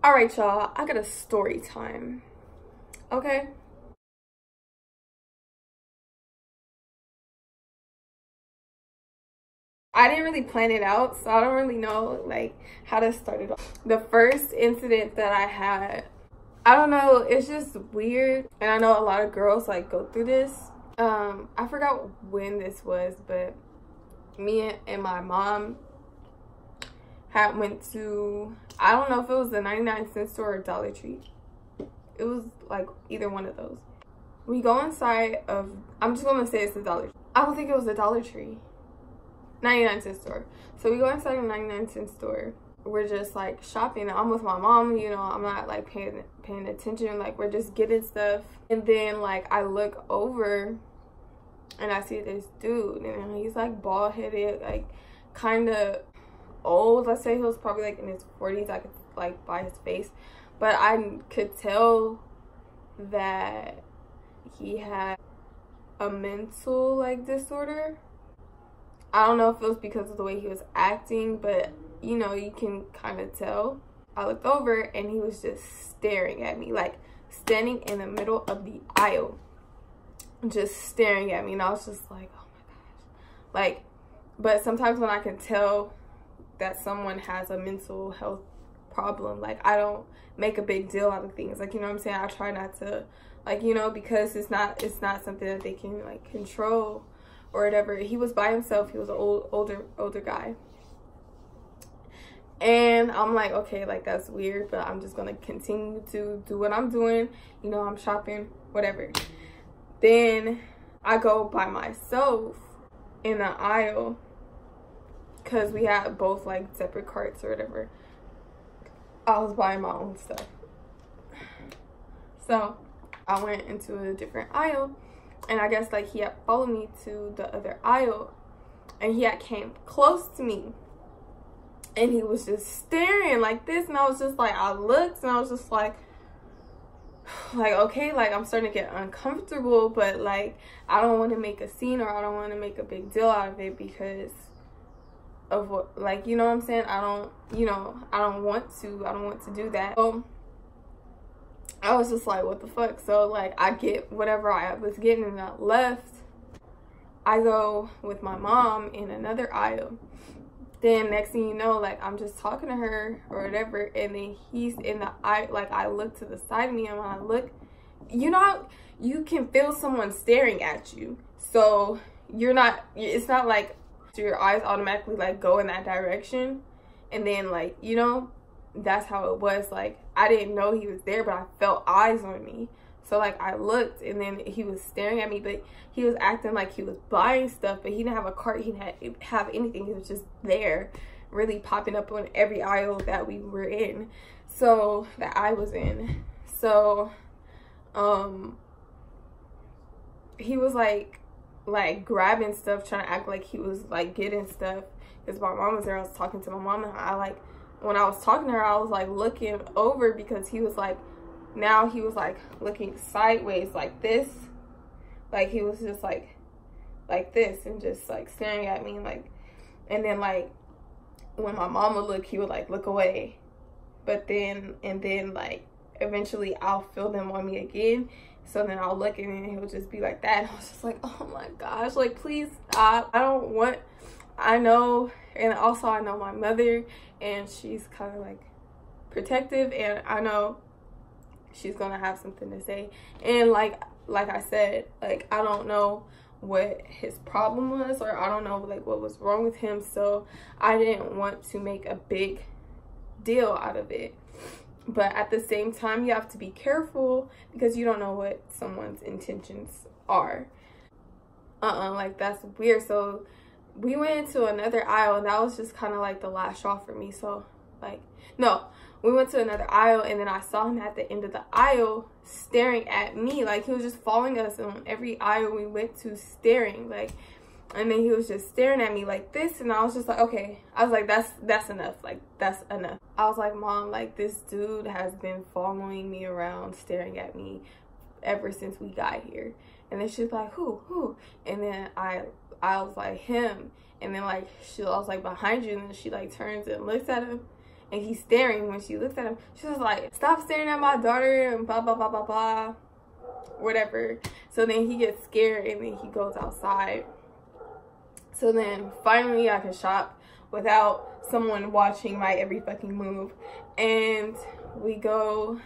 All right, y'all, I got a story time. Okay. I didn't really plan it out, so I don't really know like how to start it off. The first incident that I had, I don't know, it's just weird, and I know a lot of girls like go through this. I forgot when this was, but me and my mom had went to, I don't know if it was the 99-cent store or Dollar Tree. It was like either one of those. We go inside of, I'm just gonna say it's the Dollar Tree. I don't think it was the Dollar Tree. 99-cent store. So we go inside a 99-cent store. We're just like shopping. I'm with my mom, you know, I'm not like paying attention, like we're just getting stuff. And then like I look over and I see this dude, and he's like bald headed, like kind of old. Let's say he was probably like in his 40s. I could like by his face, but I could tell that he had a mental like disorder. I don't know if it was because of the way he was acting, but you know, you can kind of tell. I looked over and he was just staring at me, like standing in the middle of the aisle, just staring at me. And I was just like, oh my gosh. Like, but sometimes when I can tell that someone has a mental health problem, like I don't make a big deal out of things. Like, you know what I'm saying? I try not to, like, you know, because it's not something that they can like control or whatever. He was by himself. He was an older guy. And I'm like, okay, like that's weird, but I'm just gonna continue to do what I'm doing. You know, I'm shopping, whatever. Then I go by myself in the aisle because we had both like separate carts or whatever. I was buying my own stuff. So I went into a different aisle, and I guess like he had followed me to the other aisle, and he had came close to me, and he was just staring like this. And I was just like, I looked and I was just like okay, like I'm starting to get uncomfortable, but like I don't want to make a scene, or I don't want to make a big deal out of it because of what, like, you know what I'm saying? I don't want to do that. So I was just like, what the fuck? So like I get whatever I was getting and I left. I go with my mom in another aisle. Then next thing you know, like I'm just talking to her or whatever, and then he's in the aisle. Like I look to the side of me, and when I look, you know, you can feel someone staring at you. So it's not like your eyes automatically like go in that direction. And then like, you know, that's how it was. Like I didn't know he was there, but I felt eyes on me. So like I looked, and then he was staring at me, but he was acting like he was buying stuff, but he didn't have a cart, he didn't have anything. He was just there, really popping up on every aisle that we were in, so that I was in. So he was like grabbing stuff, trying to act like he was like getting stuff, because my mom was there. I was talking to my mom, and I like, when I was talking to her, I was like looking over, because he was like, now he was like looking sideways like this, like he was just like this, and just like staring at me, like, and then like when my mom would look, he would like look away, but then like eventually I'll feel them on me again, so then I'll look, and then he'll just be like that. And I was just like, oh my gosh, like please stop. I know, and also I know my mother, and she's kind of like protective, and I know she's gonna have something to say. And like I said, like I don't know what his problem was, or I don't know like what was wrong with him, so I didn't want to make a big deal out of it. But at the same time, you have to be careful, because you don't know what someone's intentions are. Like that's weird. So we went into another aisle, and that was just kind of like the last straw for me. So like, no, we went to another aisle, and then I saw him at the end of the aisle staring at me. Like he was just following us on every aisle we went to, staring, like, and then he was just staring at me like this. And I was just like, okay, I was like, that's enough, like that's enough. I was like, Mom, like this dude has been following me around, staring at me ever since we got here. And then she's like, who? And then I was like, him. And then like I was like, behind you. And then she like turns and looks at him, and he's staring. When she looks at him, she's just like, stop staring at my daughter, and blah blah blah blah blah, whatever. So then he gets scared, and then he goes outside. So then finally I can shop without someone watching my every fucking move, and we go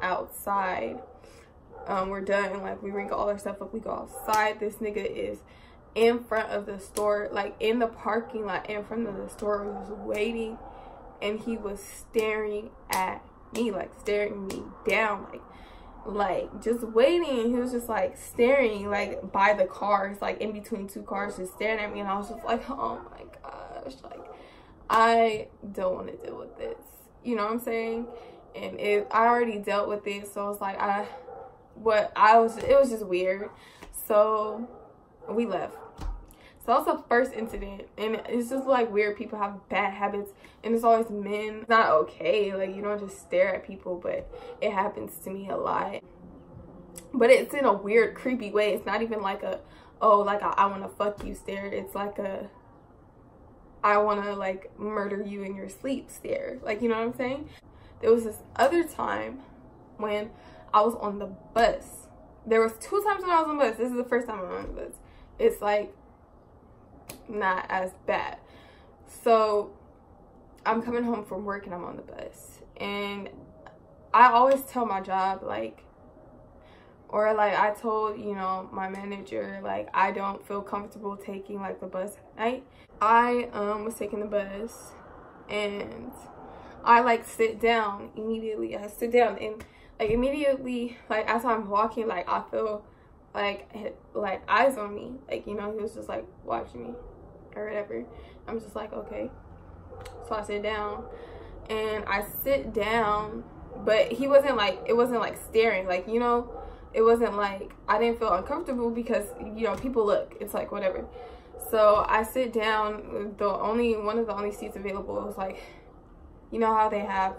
outside. We're done, like, we bring all our stuff up, we go outside. This nigga is in front of the store, like in the parking lot in front of the store. He was waiting, and he was staring at me, like staring me down, like just waiting. He was just like staring, like by the cars, like in between two cars, just staring at me. And I was just like, oh my gosh, like I don't want to deal with this, you know what I'm saying? And I already dealt with it, so it's like it was just weird. So we left. So that was the first incident, and it's just like weird. People have bad habits, and it's always men. It's not okay, like you don't just stare at people, but it happens to me a lot. But it's in a weird, creepy way. It's not even like a, oh, like I want to fuck you stare. It's like a, I want to like murder you in your sleep stare. Like, you know what I'm saying? There was this other time when I was on the bus. There was 2 times when I was on the bus. This is the first time I'm on the bus. It's like not as bad. So I'm coming home from work and I'm on the bus, and I always tell my job, like, or like I told, you know, my manager, like I don't feel comfortable taking like the bus at night. I was taking the bus, and I like sit down immediately. I sit down, and like immediately, like as I'm walking, like I feel like eyes on me, like, you know, he was just like watching me or whatever. I'm just like, okay. So I sit down, and I sit down, but he wasn't like, it wasn't like staring, like, you know, it wasn't like, I didn't feel uncomfortable because, you know, people look, it's like whatever. So I sit down. One of the only seats available was like, you know how they have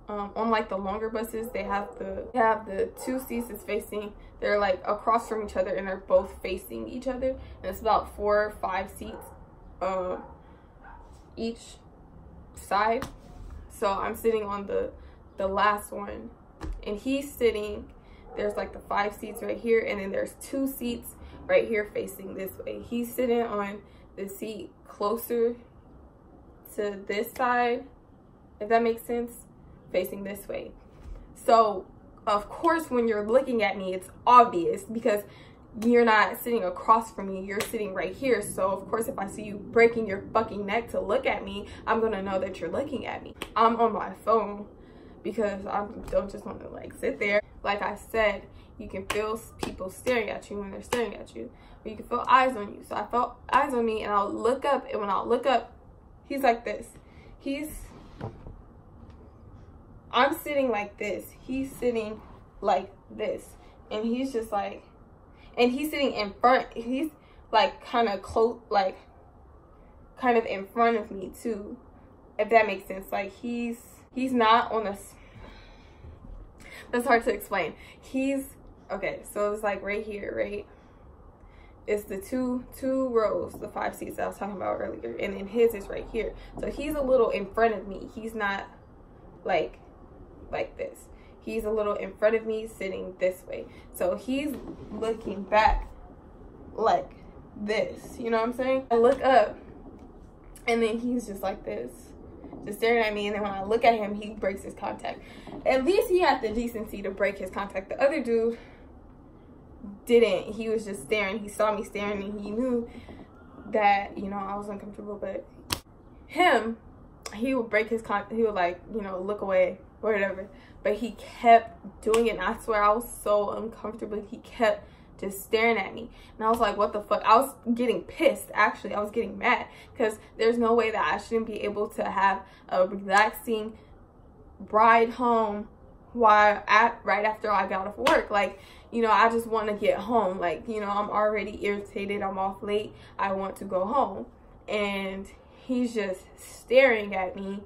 on like the longer buses, they have the 2 seats is facing, they're like across from each other, and they're both facing each other, and it's about 4 or 5 seats each side. So I'm sitting on the last one, and he's sitting, there's like the 5 seats right here, and then there's 2 seats right here facing this way. He's sitting on the seat closer to this side, if that makes sense, facing this way. So of course when you're looking at me, it's obvious because you're not sitting across from me, you're sitting right here. So of course if I see you breaking your fucking neck to look at me, I'm gonna know that you're looking at me. I'm on my phone because I don't just want to like sit there. Like I said, you can feel people staring at you when they're staring at you, or you can feel eyes on you. So I felt eyes on me, and I'll look up, and when I'll look up, he's like this. I'm sitting like this, he's sitting like this, and he's just like, and he's sitting in front, he's like kind of close, like kind of in front of me too, if that makes sense. Like he's not on a, that's hard to explain. Okay, so it's like right here, right? It's the two rows, the 5 seats that I was talking about earlier, and then his is right here. So he's a little in front of me. He's not like this. He's a little in front of me, sitting this way. So he's looking back like this. You know what I'm saying? I look up, and then he's just like this, just staring at me. And then when I look at him, he breaks his contact. At least he had the decency to break his contact. The other dude didn't. He was just staring. He saw me staring, and he knew that, you know, I was uncomfortable. But him, he would break his contact. He would, like, you know, look away or whatever. But he kept doing it, and I swear I was so uncomfortable. He kept just staring at me, and I was like, what the fuck? I was getting pissed. Actually, I was getting mad, because there's no way that I shouldn't be able to have a relaxing ride home right after I got off work. Like, you know, I just want to get home. Like, you know, I'm already irritated, I'm off late, I want to go home, and he's just staring at me,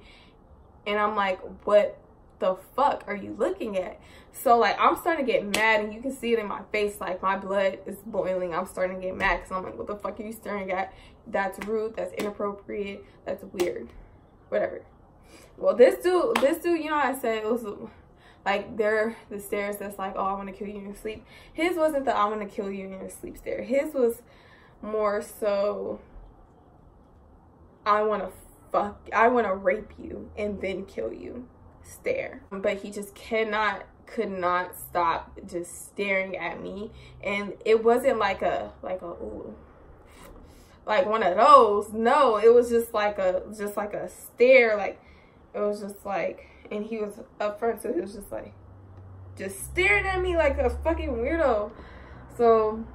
and I'm like, what the fuck are you looking at? So like, I'm starting to get mad, and you can see it in my face, like my blood is boiling. I'm starting to get mad, because I'm like, what the fuck are you staring at? That's rude, that's inappropriate, that's weird, whatever. Well, this dude, you know, I said it was like the stares that's like, oh, I want to kill you in your sleep. His wasn't the I want to kill you in your sleep stare. His was more so, I want to rape you and then kill you stare. But he just could not stop just staring at me. And it wasn't like a ooh, like one of those. No, it was just like a stare. Like, it was just like, and he was up front, so he was just staring at me like a fucking weirdo. So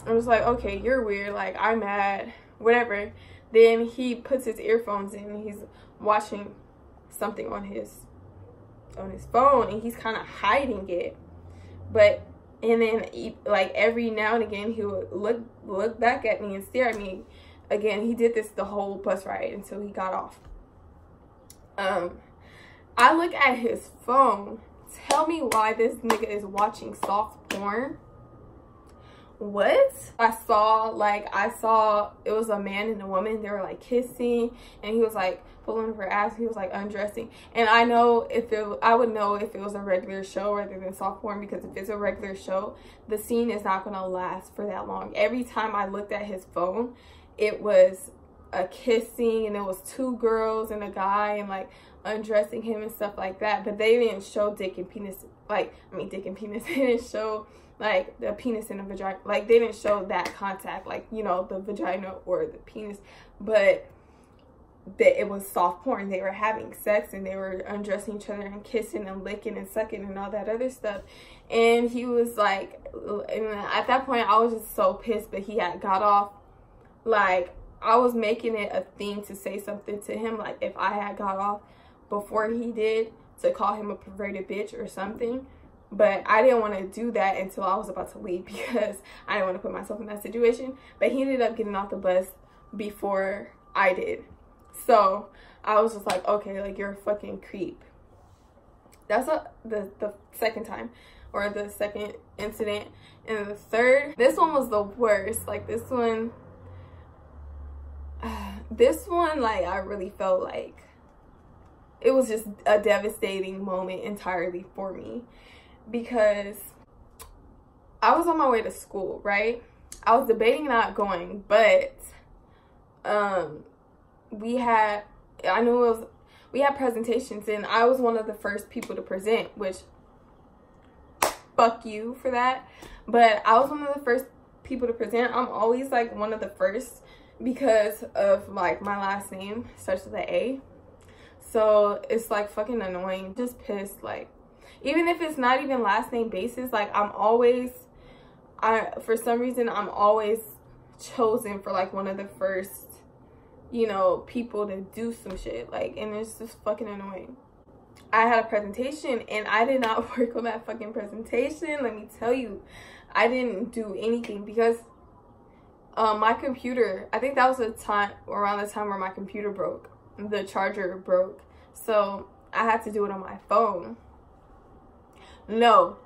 I was like, okay, you're weird, like, I'm mad, whatever. Then he puts his earphones in and he's watching something on his phone, and he's kind of hiding it. But, and then like every now and again he would look back at me and stare at me again. He did this the whole bus ride until he got off. I look at his phone. Tell me why this nigga is watching soft porn. What? I saw it was a man and a woman. They were like kissing, and he was like pulling her ass. He was like undressing. And I would know if it was a regular show rather than soft porn, because if it's a regular show, the scene is not gonna last for that long. Every time I looked at his phone, it was a kissing, and it was two girls and a guy, and like undressing him and stuff like that. But they didn't show dick and penis. Dick and penis. They didn't show like the penis and the vagina. Like, they didn't show that contact, like, you know, the vagina or the penis. But it was soft porn. They were having sex and they were undressing each other and kissing and licking and sucking and all that other stuff. And he was like, and at that point I was just so pissed. But he had got off. Like, I was making it a thing to say something to him, like if I had got off before he did, to call him a perverted bitch or something. But I didn't want to do that until I was about to leave, because I didn't want to put myself in that situation. But he ended up getting off the bus before I did. So I was just like, okay, like, you're a fucking creep. That's the second time, or the second incident. And the third, this one was the worst. Like, this one, like, I really felt like it was just a devastating moment entirely for me, because I was on my way to school, right? I was debating not going, but we had presentations, and I was one of the first people to present, which fuck you for that. But I was one of the first people to present. I'm always like one of the first because of like my last name starts with an A. So it's like fucking annoying. Just pissed. Like, even if it's not even last name basis, like, for some reason I'm always chosen for like one of the first, you know, people to do some shit. Like, and it's just fucking annoying. I had a presentation and I did not work on that fucking presentation. Let me tell you, I didn't do anything because my computer, I think that was around the time where my computer broke. The charger broke. So I had to do it on my phone. No,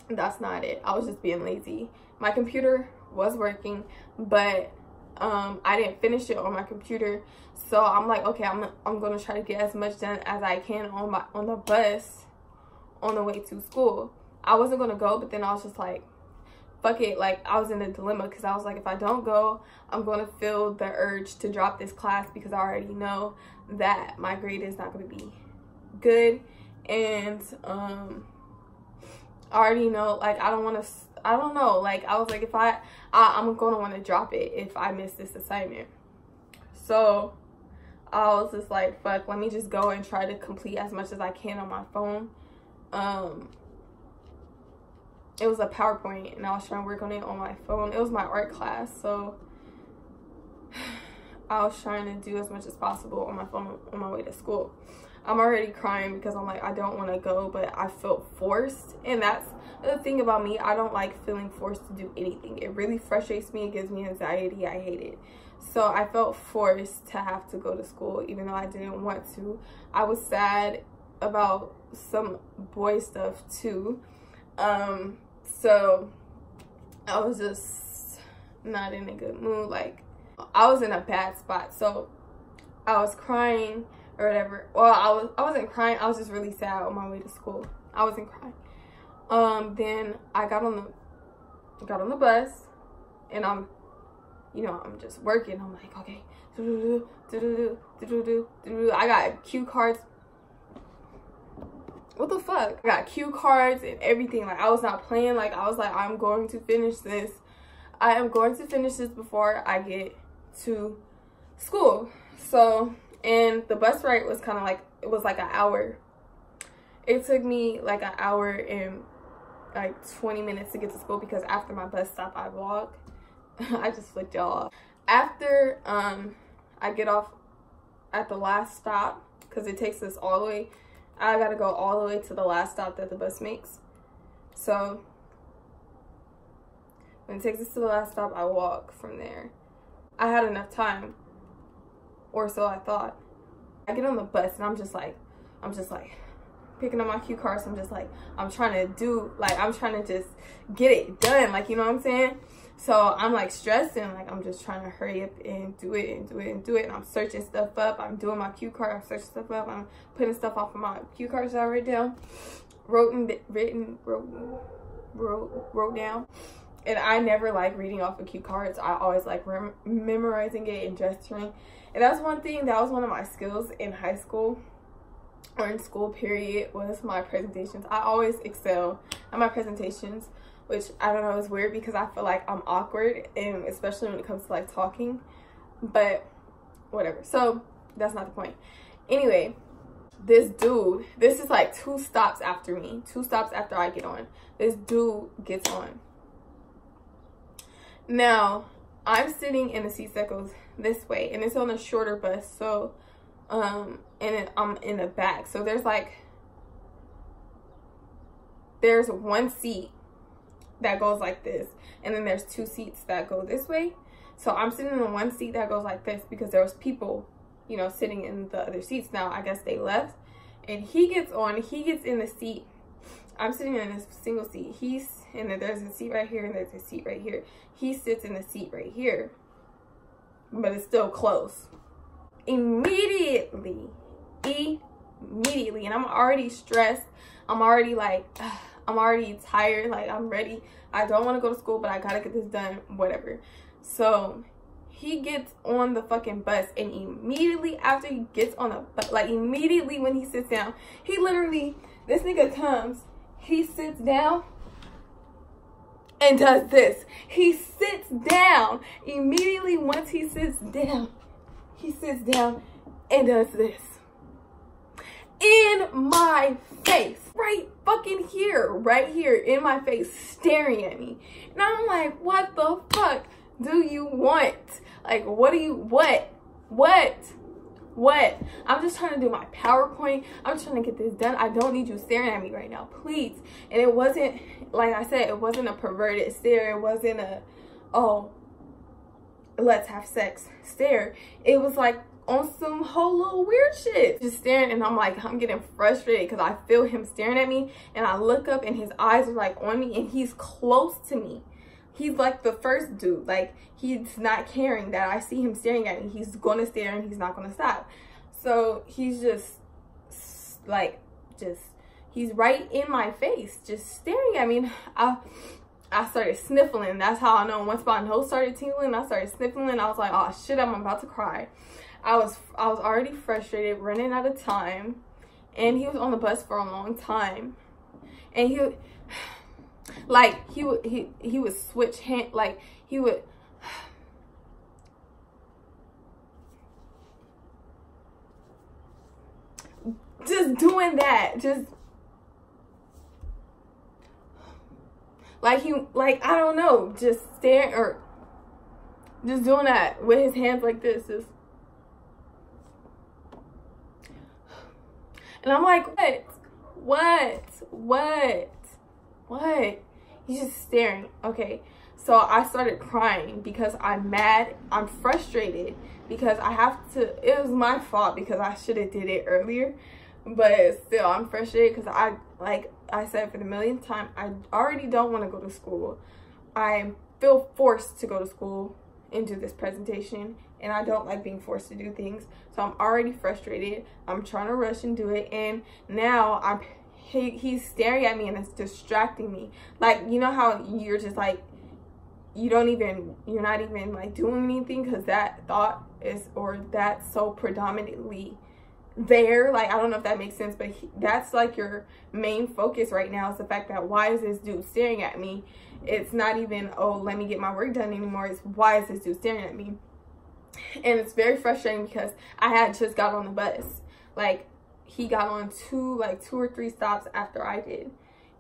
that's not it. I was just being lazy. My computer was working, but I didn't finish it on my computer. So I'm like, okay, I'm gonna try to get as much done as I can on the bus on the way to school. I wasn't gonna go, but then I was just like, fuck it. Like, I was in a dilemma, because I was like, if I don't go, I'm gonna feel the urge to drop this class, because I already know that my grade is not gonna be good. And I already know, like, I don't know, like, I was like, if I'm gonna want to drop it if I miss this assignment. So I was just like, fuck, let me just go and try to complete as much as I can on my phone. It was a PowerPoint, and I was trying to work on it on my phone. It was my art class, so I was trying to do as much as possible on my phone on my way to school. I'm already crying because I'm like, I don't want to go, but I felt forced. And that's the thing about me. I don't like feeling forced to do anything. It really frustrates me. It gives me anxiety. I hate it. So I felt forced to have to go to school, even though I didn't want to. I was sad about some boy stuff too. So I was just not in a good mood. Like, I was in a bad spot. So I was crying or whatever. Well, I wasn't crying. I was just really sad on my way to school. I wasn't crying. Then I got on the bus, and I'm just working. I'm like, okay, I got cue cards. What the fuck? I got cue cards and everything. Like, I was not playing. Like, I was like, I'm going to finish this. I am going to finish this before I get to school. So, and the bus ride was kind of like, it was like an hour. It took me like an hour and like 20 minutes to get to school, because after my bus stop, I walked. I just flicked y'all off. After I get off at the last stop, because it takes us all the way, I gotta go all the way to the last stop that the bus makes. So when it takes us to the last stop, I walk from there. I had enough time, or so I thought. I get on the bus and I'm just like picking up my cue cards. I'm just like, I'm trying to just get it done, like, you know what I'm saying? So I'm like stressing, like I'm just trying to hurry up and do it and do it and do it. And I'm searching stuff up. I'm doing my cue card. I'm searching stuff up. I'm putting stuff off of my cue cards that I wrote down, wrote down. And I never like reading off of cue cards. I always like memorizing it and gesturing. And that's one thing, that was one of my skills in high school, or in school period, was my presentations. I always excel at my presentations, which I don't know, is weird because I feel like I'm awkward, and especially when it comes to like talking, but whatever. So that's not the point. Anyway, this dude, this is like 2 stops after me, 2 stops after I get on, this dude gets on. Now I'm sitting in the seat that goes this way, and it's on a shorter bus, so and I'm in the back, so there's one seat that goes like this, and then there's 2 seats that go this way. So I'm sitting in the one seat that goes like this, because there was people, you know, sitting in the other seats. Now I guess they left, and he gets on, he gets in the seat. I'm sitting in this single seat. And then there's a seat right here, and there's a seat right here. He sits in the seat right here, but it's still close. Immediately, and I'm already stressed. I'm already like, I'm already tired. Like, I'm ready. I don't want to go to school, but I gotta get this done, whatever. So he gets on the fucking bus, and immediately after he gets on the bus, like immediately when he sits down, he literally, this nigga comes, he sits down and does this. He sits down. Immediately once he sits down and does this. In my face. Right fucking here. Right here in my face, staring at me. And I'm like, what the fuck do you want? Like, what do you, what? I'm just trying to do my PowerPoint. I'm trying to get this done. I don't need you staring at me right now, please. And it wasn't, like I said, it wasn't a perverted stare. It wasn't a, oh, let's have sex stare. It was like on some whole little weird shit. Just staring, and I'm like, I'm getting frustrated because I feel him staring at me, and I look up and his eyes are like on me, and he's close to me. He's like the first dude. Like, he's not caring that I see him staring at me. He's gonna stare and he's not gonna stop. So he's just like, he's right in my face, just staring at me. And I started sniffling. That's how I know. Once my nose started tingling, I started sniffling. I was like, oh shit, I'm about to cry. I was already frustrated, running out of time, and he was on the bus for a long time, and he would switch hand, like he would just doing that, just like I don't know, just staring or just doing that with his hands like this, just. And I'm like, what? He's just staring. Okay, so I started crying because I'm mad. I'm frustrated because I have to, it was my fault because I should have did it earlier. But still, I'm frustrated because like I said for the millionth time, I already don't want to go to school. I feel forced to go to school and do this presentation. and I don't like being forced to do things. So I'm already frustrated. I'm trying to rush and do it, and now he's staring at me and it's distracting me. Like, you know how you're just like, you're not even like doing anything because that thought is, or that's so predominantly there. Like, I don't know if that makes sense, but that's like your main focus right now, is the fact that why is this dude staring at me? It's not even, oh, let me get my work done anymore. It's why is this dude staring at me? And it's very frustrating because I had just got on the bus. Like, he got on two or three stops after I did,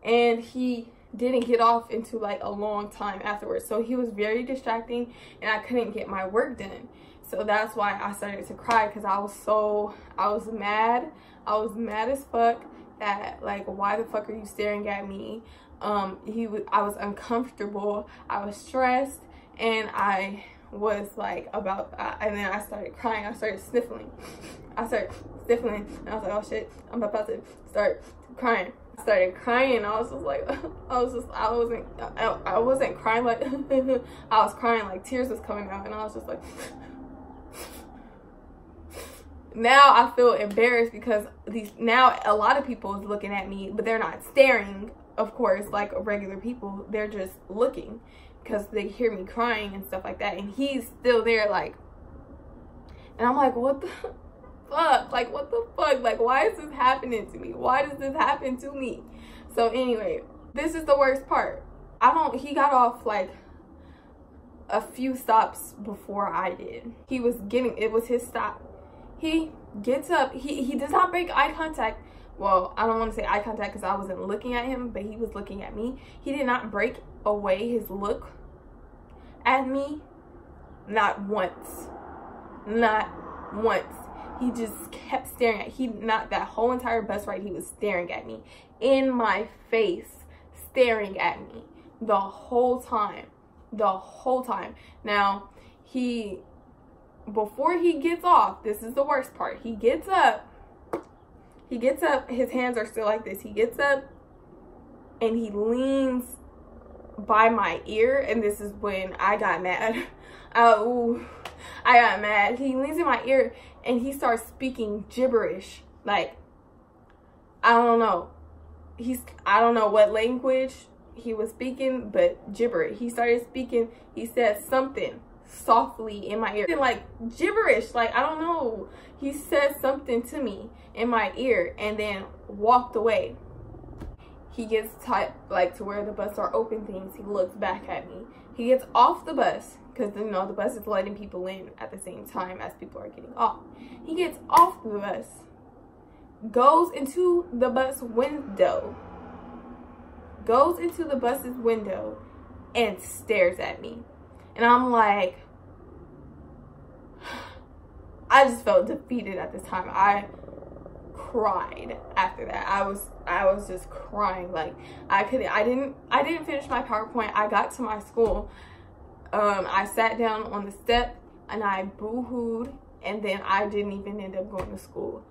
and he didn't get off into like a long time afterwards. So he was very distracting and I couldn't get my work done. So that's why I started to cry, because I was mad. I was mad as fuck that, like, why the fuck are you staring at me? I was uncomfortable, I was stressed, and I was like and then I started crying. I started sniffling, and I was like, oh shit, I'm about to start crying. I started crying. I was just like, I wasn't crying like I was crying like tears was coming out, and I was just like now I feel embarrassed because now a lot of people is looking at me, but they're not staring, of course, like regular people. They're just looking because they hear me crying and stuff like that, and he's still there, like, and I'm like, what the fuck? Like, what the fuck? Like, why is this happening to me? Why does this happen to me? So anyway, this is the worst part. He got off like a few stops before I did. It was his stop. He gets up, he does not break eye contact. Well, I don't want to say eye contact because I wasn't looking at him, but he was looking at me. He did not break away his look at me. Not once. Not once. He just kept staring at that whole entire bus ride, he was staring at me in my face, staring at me the whole time. Now, before he gets off, this is the worst part. He gets up, his hands are still like this. He gets up and he leans by my ear, and this is when I got mad. I got mad. He leans in my ear and he starts speaking gibberish. Like, I don't know what language he was speaking, but gibberish. He started speaking, he said something softly in my ear, like gibberish, like, I don't know. He said something to me in my ear and then walked away. He gets like to where the bus door open things. He looks back at me. He gets off the bus because, you know, the bus is letting people in at the same time as people are getting off. He gets off the bus, goes into the bus window, and stares at me. And I'm like, I just felt defeated at this time. I cried after that. I was just crying. Like, I didn't finish my PowerPoint. I got to my school. I sat down on the step and I boo-hooed, and then I didn't even end up going to school.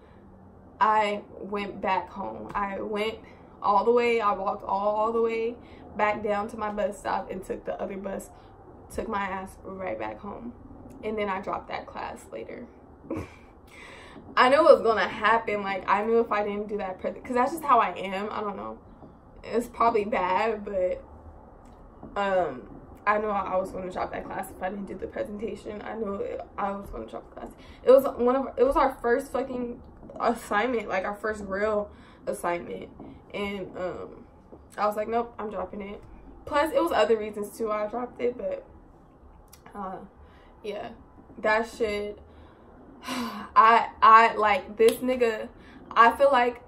I went back home. I went all the way. I walked all the way back down to my bus stop and took the other bus, took my ass right back home. And then I dropped that class later. I knew it was gonna happen. Like, I knew if I didn't do that, because that's just how I am. I don't know, it's probably bad, but I knew I was going to drop that class if I didn't do the presentation. I knew I was going to drop the class. It was our first fucking assignment, like our first real assignment, and I was like, nope, I'm dropping it. Plus, it was other reasons too why I dropped it, but yeah, that shit. I like this nigga. I feel like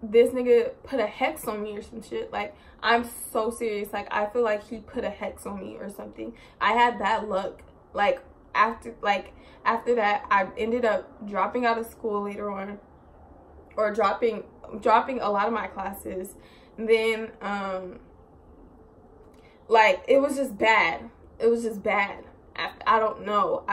this nigga put a hex on me or some shit. Like, I'm so serious. Like, I feel like he put a hex on me or something. I had bad luck. Like, after that, I ended up dropping out of school later on, or dropping a lot of my classes. And then like, it was just bad. It was just bad. I don't know.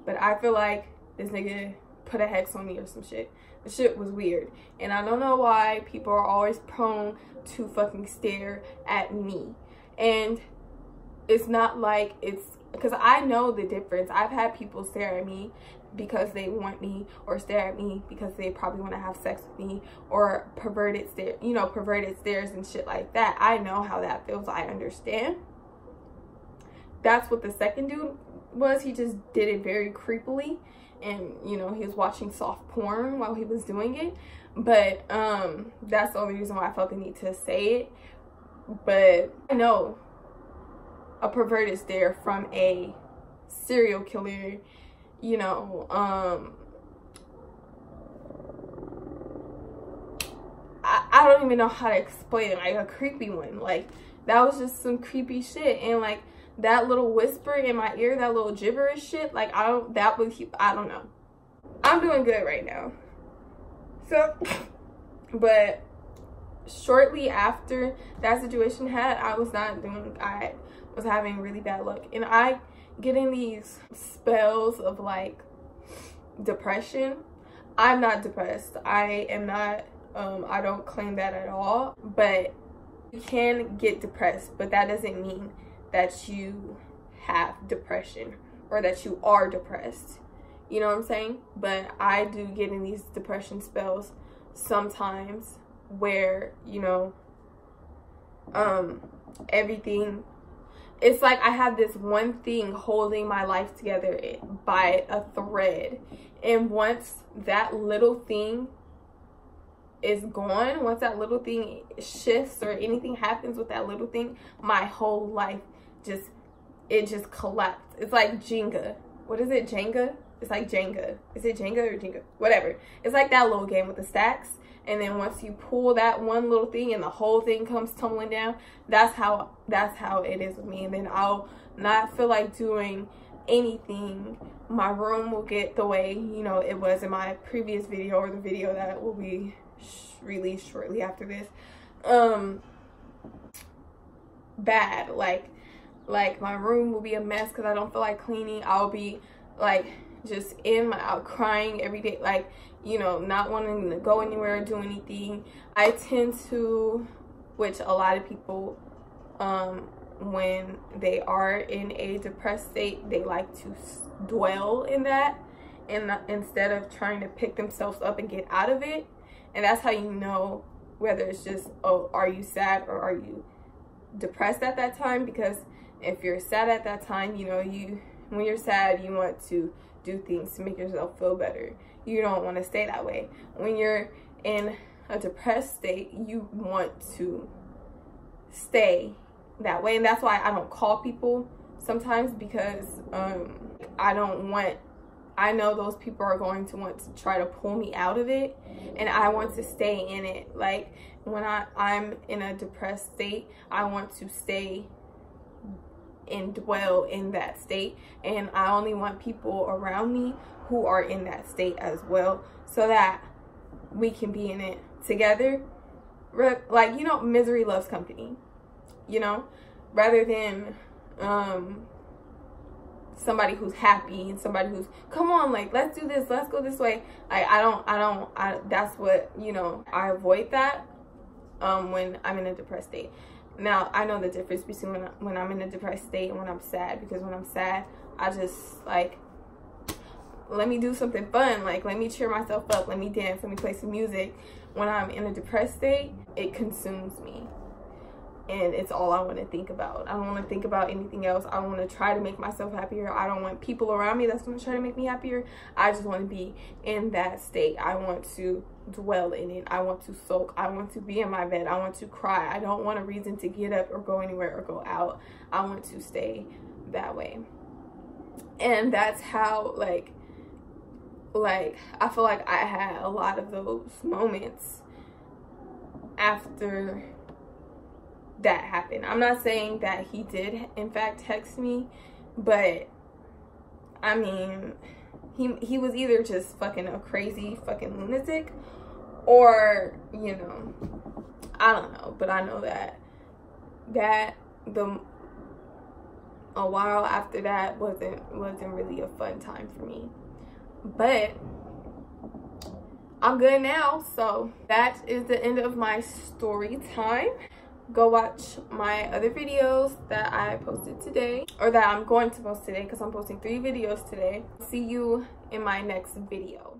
But I feel like this nigga put a hex on me or some shit. The shit was weird. And I don't know why people are always prone to fucking stare at me. And it's not like it's because I know the difference. I've had people stare at me because they want me, or stare at me because they probably want to have sex with me, or perverted stare, you know, perverted stares and shit like that. I know how that feels. I understand. That's what the second dude was. He just did it very creepily, and you know, he was watching soft porn while he was doing it. But that's the only reason why I felt the need to say it. But I know a perverted stare from a serial killer, you know, I don't even know how to explain it. Like a creepy one. Like that was just some creepy shit. And like that little whisper in my ear, that little gibberish shit, like I don't know. I'm doing good right now. So, but shortly after that situation I was having really bad luck, and I get in these spells of like depression. I'm not depressed. I am not, I don't claim that at all, but you can get depressed, but that doesn't mean that you have depression or that you are depressed. You know what I'm saying? But I do get in these depression spells sometimes where, you know, everything, it's like I have this one thing holding my life together by a thread. And once that little thing is gone, once that little thing shifts or anything happens with that little thing, my whole life just collapsed. It's like Jenga. What is it? Jenga? It's like Jenga. Is it Jenga or Jenga? Whatever. It's like that little game with the stacks. And then once you pull that one little thing and the whole thing comes tumbling down, that's how it is with me. And then I'll not feel like doing anything. My room will get the way, you know, it was in my previous video, or the video that will be released shortly after this. Bad. Like my room will be a mess because I don't feel like cleaning. I'll be like just out crying every day, like, you know, not wanting to go anywhere or do anything. I tend to, which a lot of people, when they are in a depressed state, they like to dwell in that, and instead of trying to pick themselves up and get out of it. And that's how you know whether it's just, oh, are you sad or are you depressed at that time? Because if you're sad at that time, you know, when you're sad, you want to do things to make yourself feel better. You don't want to stay that way. When you're in a depressed state, you want to stay that way. And that's why I don't call people sometimes, because I know those people are going to want to try to pull me out of it, and I want to stay in it. Like when I'm in a depressed state, I want to stay and dwell in that state, and I only want people around me who are in that state as well, so that we can be in it together. Like, you know, misery loves company, you know, rather than somebody who's happy and somebody who's, come on, like, let's do this, let's go this way. That's what, you know, I avoid that when I'm in a depressed state. Now, I know the difference between when I'm in a depressed state and when I'm sad, because when I'm sad, I just, like, let me do something fun. Like, let me cheer myself up. Let me dance. Let me play some music. When I'm in a depressed state, it consumes me. And it's all I want to think about. I don't want to think about anything else. I want to try to make myself happier. I don't want people around me that's going to try to make me happier. I just want to be in that state. I want to dwell in it. I want to soak. I want to be in my bed. I want to cry. I don't want a reason to get up or go anywhere or go out. I want to stay that way. And that's how, like I feel like I had a lot of those moments after that happened. I'm not saying that he did in fact text me, but I mean, he was either just fucking a crazy fucking lunatic, or, you know, I don't know. But I know that a while after that wasn't really a fun time for me. But I'm good now. So that is the end of my story time. go watch my other videos that I posted today, or that I'm going to post today, because I'm posting 3 videos today. See you in my next video.